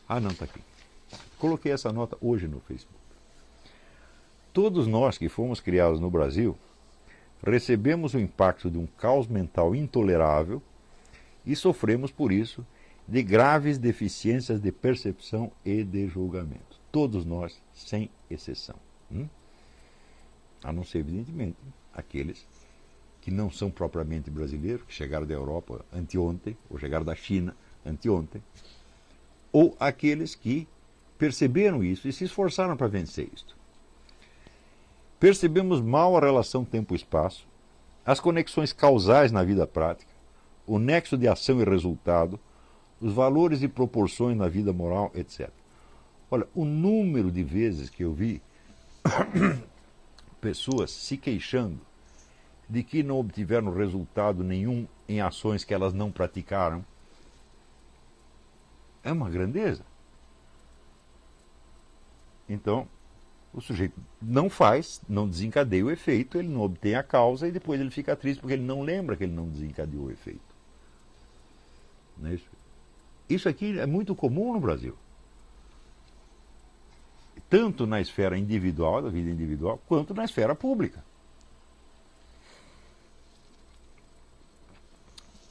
Ah, não, está aqui. Coloquei essa nota hoje no Facebook. Todos nós que fomos criados no Brasil recebemos o impacto de um caos mental intolerável e sofremos por isso de graves deficiências de percepção e de julgamento. Todos nós, sem exceção. A não ser, evidentemente, aqueles que não são propriamente brasileiros, que chegaram da Europa anteontem, ou chegaram da China anteontem, ou aqueles que perceberam isso e se esforçaram para vencer isto. Percebemos mal a relação tempo-espaço, as conexões causais na vida prática, o nexo de ação e resultado, os valores e proporções na vida moral, etc. Olha, o número de vezes que eu vi pessoas se queixando de que não obtiveram resultado nenhum em ações que elas não praticaram é uma grandeza. Então, o sujeito não faz, não desencadeia o efeito, ele não obtém a causa e depois ele fica triste porque ele não lembra que ele não desencadeou o efeito. Não é isso? Isso aqui é muito comum no Brasil. Tanto na esfera individual, da vida individual, quanto na esfera pública.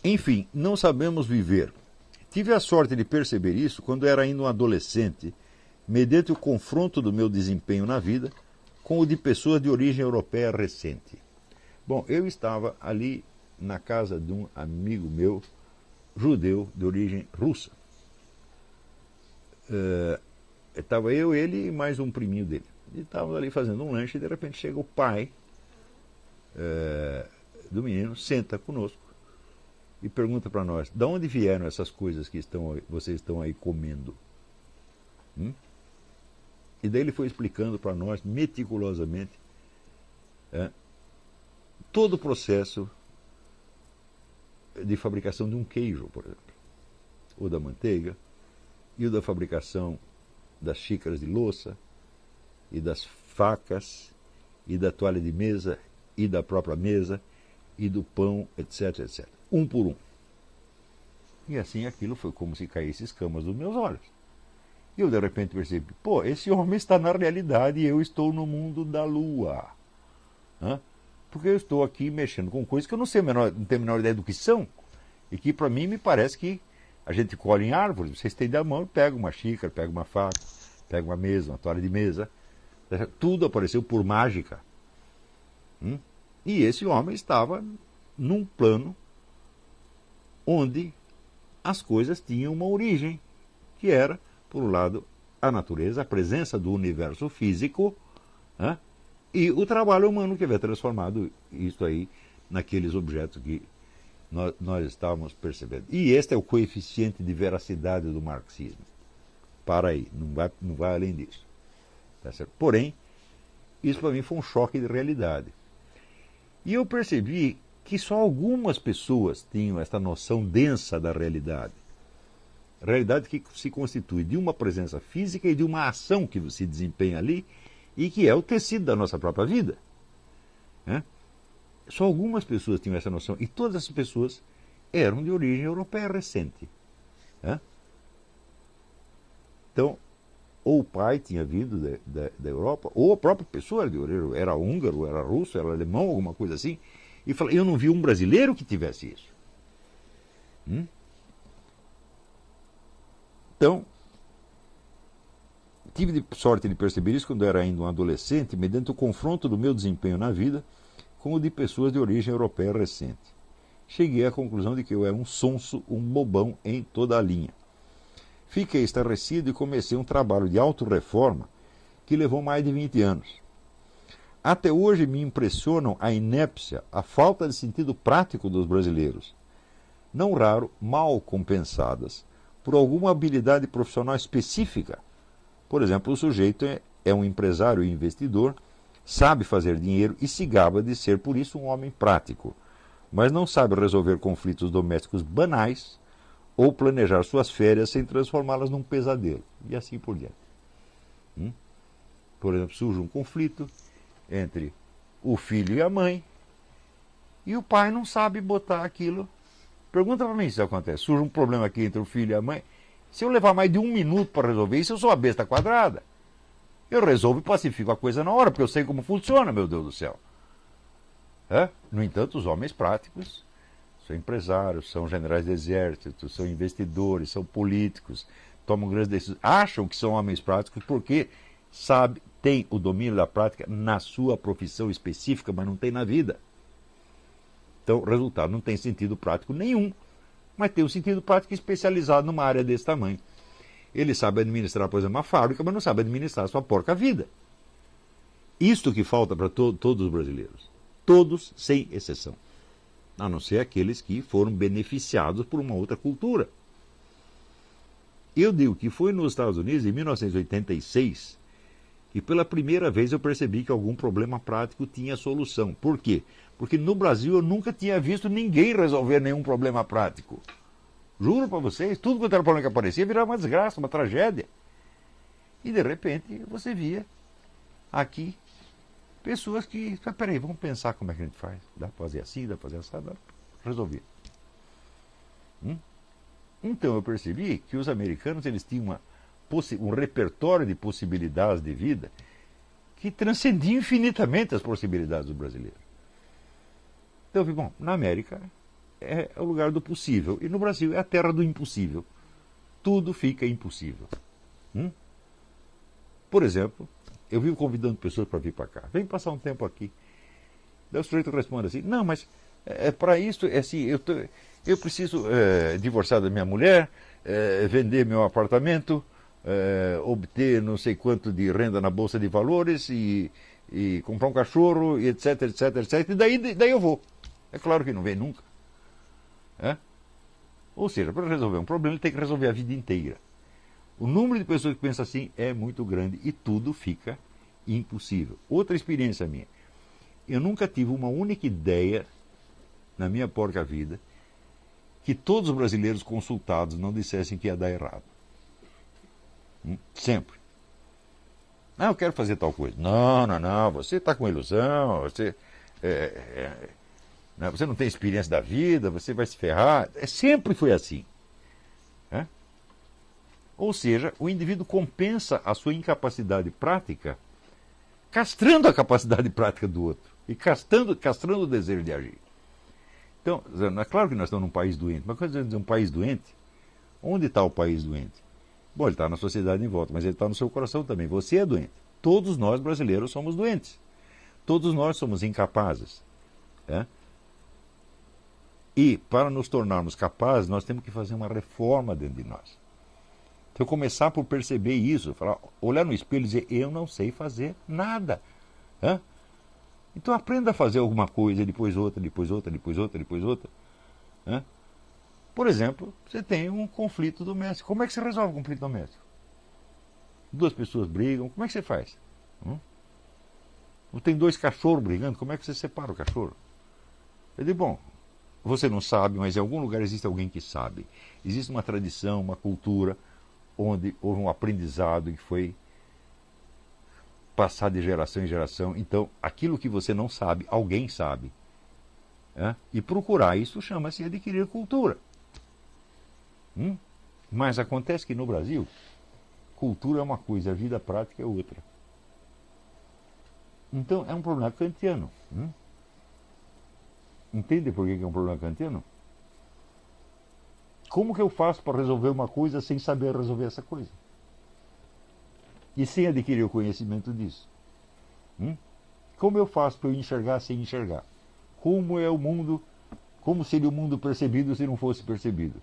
Enfim, não sabemos viver. Tive a sorte de perceber isso quando era ainda um adolescente, mediante o confronto do meu desempenho na vida com o de pessoas de origem europeia recente. Bom, eu estava ali na casa de um amigo meu, judeu de origem russa. Estava eu, ele e mais um priminho dele. E estávamos ali fazendo um lanche e de repente chega o pai do menino, senta conosco e pergunta para nós, de onde vieram essas coisas que vocês estão aí comendo? E daí ele foi explicando para nós, meticulosamente, todo o processo de fabricação de um queijo, por exemplo, ou da manteiga, e o da fabricação das xícaras de louça, e das facas, e da toalha de mesa, e da própria mesa, e do pão, etc, etc. Um por um. E assim aquilo foi como se caísse escamas dos meus olhos. E eu de repente percebi, pô, esse homem está na realidade e eu estou no mundo da lua. Porque eu estou aqui mexendo com coisas que eu não tenho a menor ideia do que são, e que para mim me parece que a gente colhe em árvores, você estende a mão e pega uma xícara, pega uma faca, pega uma mesa, uma toalha de mesa, tudo apareceu por mágica. E esse homem estava num plano onde as coisas tinham uma origem, que era, por um lado, a natureza, a presença do universo físico, e o trabalho humano que havia transformado isso aí naqueles objetos que nós estávamos percebendo. E este é o coeficiente de veracidade do marxismo. Para aí, não vai além disso. Tá certo? Porém, isso para mim foi um choque de realidade. E eu percebi que só algumas pessoas tinham esta noção densa da realidade. Realidade que se constitui de uma presença física e de uma ação que se desempenha ali e que é o tecido da nossa própria vida. Só algumas pessoas tinham essa noção e todas essas pessoas eram de origem europeia recente. Então, ou o pai tinha vindo da Europa, ou a própria pessoa era de origem, era húngaro, era russo, era alemão, alguma coisa assim. E falei, eu não vi um brasileiro que tivesse isso. Então, tive sorte de perceber isso quando eu era ainda um adolescente, mediante o confronto do meu desempenho na vida com o de pessoas de origem europeia recente. Cheguei à conclusão de que eu era um sonso, um bobão em toda a linha. Fiquei estarrecido e comecei um trabalho de autorreforma que levou mais de 20 anos. Até hoje me impressionam a inépcia, a falta de sentido prático dos brasileiros, não raro mal compensadas por alguma habilidade profissional específica. Por exemplo, o sujeito é um empresário e investidor, sabe fazer dinheiro e se gaba de ser, por isso, um homem prático, mas não sabe resolver conflitos domésticos banais ou planejar suas férias sem transformá-las num pesadelo, e assim por diante. Por exemplo, surge um conflito entre o filho e a mãe, e o pai não sabe botar aquilo. Pergunta para mim se isso acontece. Surge um problema aqui entre o filho e a mãe, Se eu levar mais de 1 minuto para resolver isso, eu sou a besta quadrada. Eu resolvo e pacifico a coisa na hora, porque eu sei como funciona, meu Deus do céu. No entanto, os homens práticos são empresários, são generais de exército, são investidores, são políticos, tomam grandes decisões, acham que são homens práticos porque têm o domínio da prática na sua profissão específica, mas não tem na vida. Então, o resultado não tem sentido prático nenhum, mas tem um sentido prático especializado numa área desse tamanho. Ele sabe administrar, por exemplo, uma fábrica, mas não sabe administrar a sua porca vida. Isto que falta para todos os brasileiros. Todos, sem exceção. A não ser aqueles que foram beneficiados por uma outra cultura. Eu digo que foi nos Estados Unidos, em 1986, que pela primeira vez eu percebi que algum problema prático tinha solução. Por quê? Porque no Brasil eu nunca tinha visto ninguém resolver nenhum problema prático. Juro para vocês, tudo quanto era problema que aparecia virava uma desgraça, uma tragédia. E de repente você via aqui pessoas que, peraí, vamos pensar como é que a gente faz. Dá para fazer assim, dá para fazer assim, dá para resolver. Então eu percebi que os americanos eles tinham um repertório de possibilidades de vida que transcendia infinitamente as possibilidades do brasileiro. Então eu vi, bom, na América é o lugar do possível e no Brasil é a terra do impossível. Tudo fica impossível. Por exemplo, eu vivo convidando pessoas para vir para cá. Vem passar um tempo aqui. Daí o sujeito responde assim, não, mas para isso, assim, eu preciso divorciar da minha mulher, vender meu apartamento, obter não sei quanto de renda na Bolsa de Valores e comprar um cachorro, e etc, etc, etc. E daí eu vou. É claro que não vem nunca. Ou seja, para resolver um problema, ele tem que resolver a vida inteira. O número de pessoas que pensam assim é muito grande e tudo fica impossível. Outra experiência minha. Eu nunca tive uma única ideia na minha porca vida que todos os brasileiros consultados não dissessem que ia dar errado. Sempre. Ah, eu quero fazer tal coisa. Não, você está com ilusão, você não tem experiência da vida, você vai se ferrar. Sempre foi assim. Ou seja, o indivíduo compensa a sua incapacidade prática castrando a capacidade prática do outro e castrando o desejo de agir. Então, é claro que nós estamos num país doente, mas quando dizer um país doente, onde está o país doente? Bom, ele está na sociedade em volta, mas ele está no seu coração também. Você é doente. Todos nós brasileiros somos doentes. Todos nós somos incapazes. E para nos tornarmos capazes, nós temos que fazer uma reforma dentro de nós. Então, começar por perceber isso, olhar no espelho e dizer, eu não sei fazer nada. Então, aprenda a fazer alguma coisa, depois outra, depois outra, depois outra, depois outra. Por exemplo, você tem um conflito doméstico. Como é que você resolve o conflito doméstico? Duas pessoas brigam, como é que você faz? Ou tem dois cachorros brigando, como é que você separa o cachorro? Eu digo, bom, você não sabe, mas em algum lugar existe alguém que sabe. Existe uma tradição, uma cultura, onde houve um aprendizado que foi passado de geração em geração. Então, aquilo que você não sabe, alguém sabe. E procurar isso chama-se adquirir cultura. Mas acontece que no Brasil, cultura é uma coisa, a vida prática é outra. Então, é um problema kantiano. Entende por que é um problema kantiano? Como que eu faço para resolver uma coisa sem saber resolver essa coisa? E sem adquirir o conhecimento disso? Como eu faço para eu enxergar sem enxergar? Como é o mundo, como seria o mundo percebido se não fosse percebido?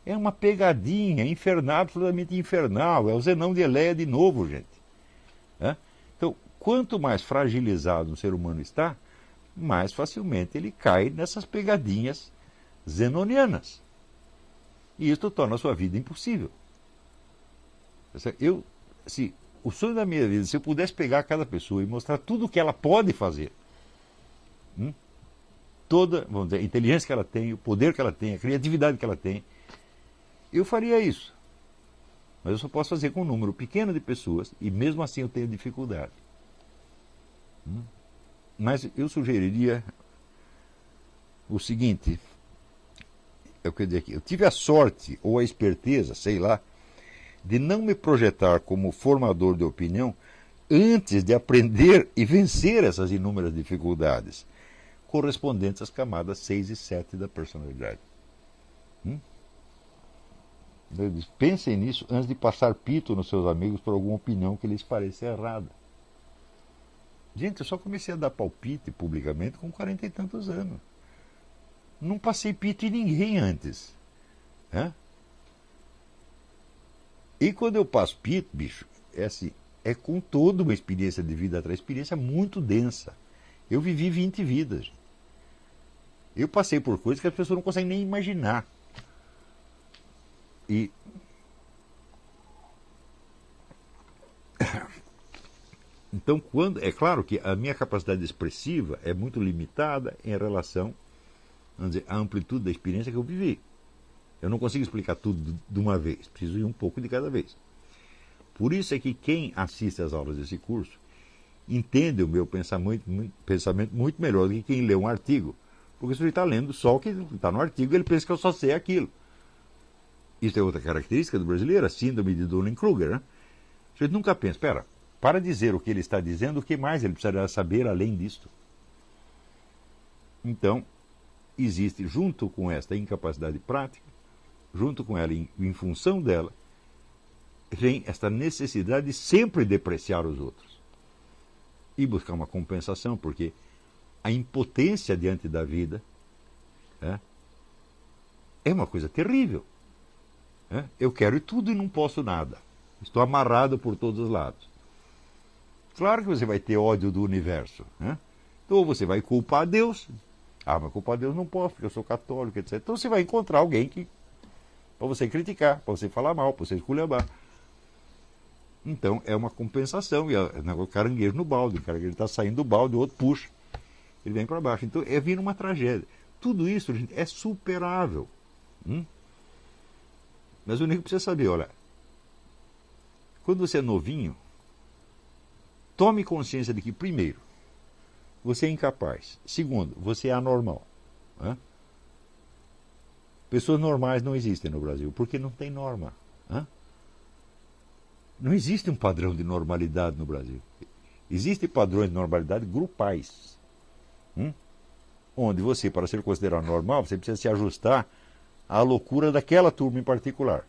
É uma pegadinha infernal, absolutamente infernal. É o Zenão de Eleia de novo, gente. Então, quanto mais fragilizado um ser humano está, mais facilmente ele cai nessas pegadinhas zenonianas. E isso torna a sua vida impossível. O sonho da minha vida, se eu pudesse pegar cada pessoa e mostrar tudo o que ela pode fazer, toda, vamos dizer, a inteligência que ela tem, o poder que ela tem, a criatividade que ela tem, eu faria isso. Mas eu só posso fazer com um número pequeno de pessoas e mesmo assim eu tenho dificuldade. Mas eu sugeriria o seguinte, eu tive a sorte ou a esperteza, sei lá, de não me projetar como formador de opinião antes de aprender e vencer essas inúmeras dificuldades correspondentes às camadas 6 e 7 da personalidade. Pensem nisso antes de passar pito nos seus amigos por alguma opinião que lhes pareça errada. Gente, eu só comecei a dar palpite publicamente com 40 e tantos anos. Não passei pito em ninguém antes. E quando eu passo pito, bicho, é assim, é com toda uma experiência de vida atrás, experiência muito densa. Eu vivi 20 vidas. Eu passei por coisas que as pessoas não conseguem nem imaginar. E então, é claro que a minha capacidade expressiva é muito limitada em relação, vamos dizer, à amplitude da experiência que eu vivi. Eu não consigo explicar tudo de uma vez, preciso ir um pouco de cada vez. Por isso é que quem assiste às aulas desse curso entende o meu pensamento muito melhor do que quem lê um artigo. Porque se ele está lendo só o que está no artigo, ele pensa que eu só sei aquilo. Isso é outra característica do brasileiro, a síndrome de Dunning-Kruger. Né? A gente nunca pensa, para dizer o que ele está dizendo, o que mais ele precisaria saber além disto? Então, existe, junto com esta incapacidade prática, junto com ela, em função dela, vem esta necessidade de sempre depreciar os outros. E buscar uma compensação, porque a impotência diante da vida é uma coisa terrível. Eu quero tudo e não posso nada. Estou amarrado por todos os lados. Claro que você vai ter ódio do universo. Então, ou você vai culpar Deus. Mas culpar Deus não posso, porque eu sou católico, etc. Então você vai encontrar alguém para você criticar, para você falar mal, para você esculhambar. Então é uma compensação. E o caranguejo no balde. O caranguejo está saindo do balde, o outro puxa. Ele vem para baixo. Então vir uma tragédia. Tudo isso, gente, é superável. Mas o único que precisa saber, olha, quando você é novinho, tome consciência de que, primeiro, você é incapaz. Segundo, você é anormal. Pessoas normais não existem no Brasil, porque não tem norma. Não existe um padrão de normalidade no Brasil. Existem padrões de normalidade grupais. Onde você, para ser considerado normal, você precisa se ajustar à loucura daquela turma em particular.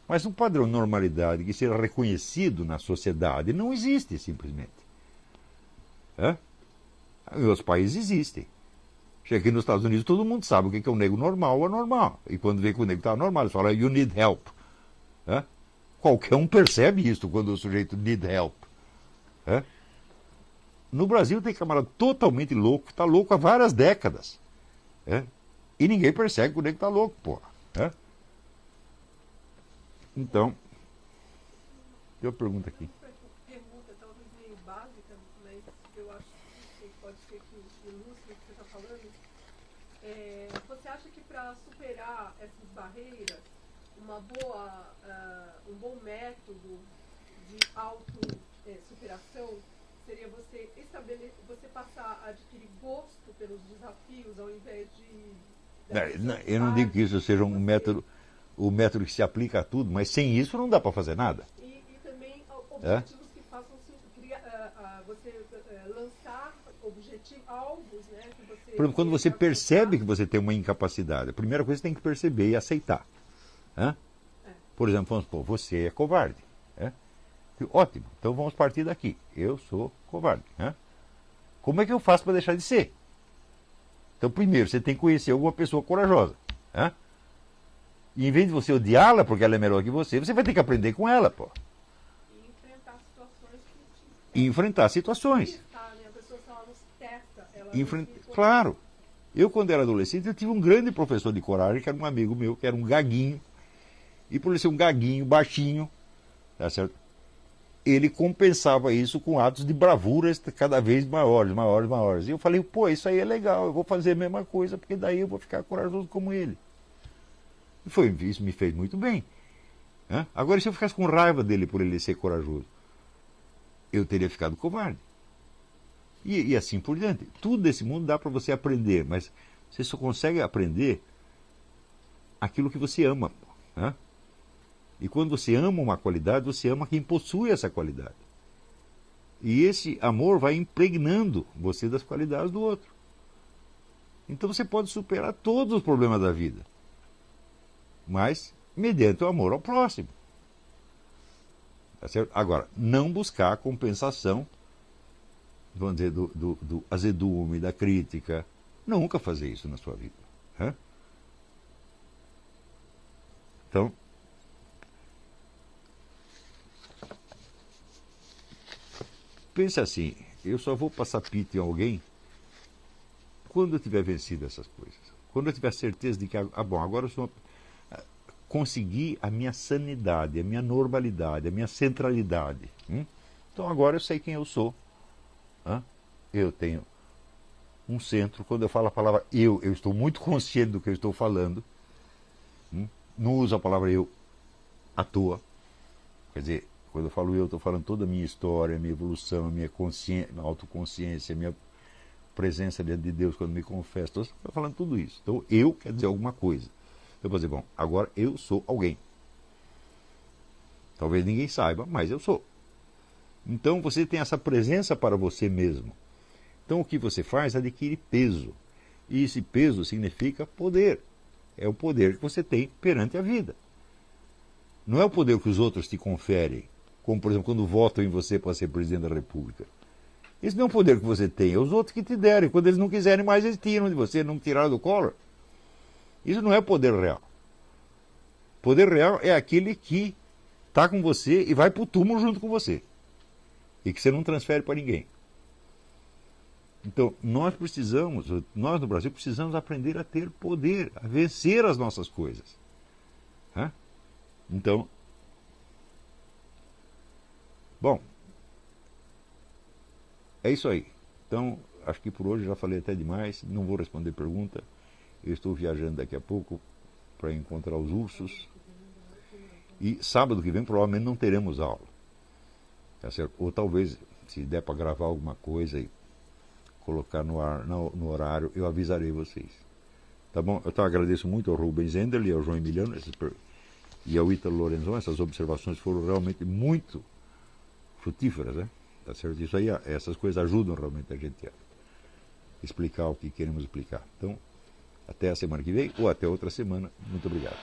Mas um padrão de normalidade que seja reconhecido na sociedade não existe, simplesmente. Em outros países existem. Chega aqui nos Estados Unidos, todo mundo sabe o que é um negro normal ou anormal. E quando vê que o negro está normal, eles falam, you need help. Qualquer um percebe isso quando o sujeito need help. No Brasil tem camarada totalmente louco, está louco há várias décadas. E ninguém percebe que o negro está louco, porra. Então, tem uma pergunta aqui. Pergunta talvez meio básica, mas eu acho que pode ser que ilustre o que você está falando. Você acha que para superar essas barreiras, um bom método de autossuperação seria você passar a adquirir gosto pelos desafios ao invés de... Eu não digo que isso seja um método, o método que se aplica a tudo, mas sem isso não dá para fazer nada. E também objetivos que façam você lançar alvos, né? Que você, por exemplo, quando você percebe que você tem uma incapacidade, a primeira coisa que você tem que perceber e aceitar. Por exemplo, vamos supor, você é covarde. Ótimo, então vamos partir daqui. Eu sou covarde. Como é que eu faço para deixar de ser? Então, primeiro, você tem que conhecer alguma pessoa corajosa. E em vez de você odiá-la porque ela é melhor que você vai ter que aprender com ela, pô. E enfrentar situações E enfrentar situações. A pessoa, se ela não se testa, Claro. Eu, quando era adolescente, eu tive um grande professor de coragem, que era um amigo meu, que era um gaguinho. E por ele ser um gaguinho, baixinho, tá certo? Ele compensava isso com atos de bravura cada vez maiores. E eu falei, isso aí é legal, eu vou fazer a mesma coisa, porque daí eu vou ficar corajoso como ele. E isso me fez muito bem. Agora, se eu ficasse com raiva dele por ele ser corajoso, eu teria ficado covarde. E assim por diante. Tudo desse mundo dá para você aprender, mas você só consegue aprender aquilo que você ama. E quando você ama uma qualidade, você ama quem possui essa qualidade. E esse amor vai impregnando você das qualidades do outro. Então você pode superar todos os problemas da vida, mas mediante o amor ao próximo. Tá certo? Agora, não buscar a compensação, vamos dizer, do azedume, da crítica. Nunca fazer isso na sua vida. Né? Então, pense assim, eu só vou passar pito em alguém quando eu tiver vencido essas coisas. Quando eu tiver certeza de que, agora eu consegui a minha sanidade, a minha normalidade, a minha centralidade. Então agora eu sei quem eu sou. Eu tenho um centro. Quando eu falo a palavra eu estou muito consciente do que eu estou falando. Não uso a palavra eu à toa. Quer dizer, quando eu falo eu, estou falando toda a minha história, a minha evolução, a minha autoconsciência, a minha presença diante de Deus quando me confesso. Estou falando tudo isso. Então eu quer dizer alguma coisa. Eu vou dizer, bom, agora eu sou alguém. Talvez ninguém saiba, mas eu sou. Então você tem essa presença para você mesmo. Então o que você faz adquire peso. E esse peso significa poder. É o poder que você tem perante a vida. Não é o poder que os outros te conferem, como por exemplo quando votam em você para ser presidente da República. Esse não é o poder que você tem, é os outros que te derem. Quando eles não quiserem mais, eles tiram de você, não tiraram do Collor. Isso não é poder real. Poder real é aquele que está com você e vai para o túmulo junto com você. E que você não transfere para ninguém. Então, nós no Brasil, precisamos aprender a ter poder, a vencer as nossas coisas. Então, bom, é isso aí. Então, acho que por hoje já falei até demais, não vou responder pergunta. Eu estou viajando daqui a pouco para encontrar os ursos. E sábado que vem provavelmente não teremos aula. Tá certo? Ou talvez, se der para gravar alguma coisa e colocar no ar, no horário, eu avisarei vocês. Tá bom? Eu agradeço muito ao Rubens Enderle e ao João Emiliano e ao Ítalo Lorenzon. Essas observações foram realmente muito frutíferas, né? Tá certo? Isso aí, essas coisas ajudam realmente a gente a explicar o que queremos explicar. Então, até a semana que vem ou até outra semana. Muito obrigado.